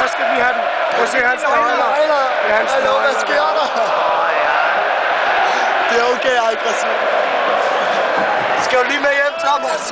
Jeg skal lige have den. Prøv at se hans nøgler. Det er hans nøgler. Hvad sker der? Det er okay aggressivt. Du skal jo lige med hjem, Thomas.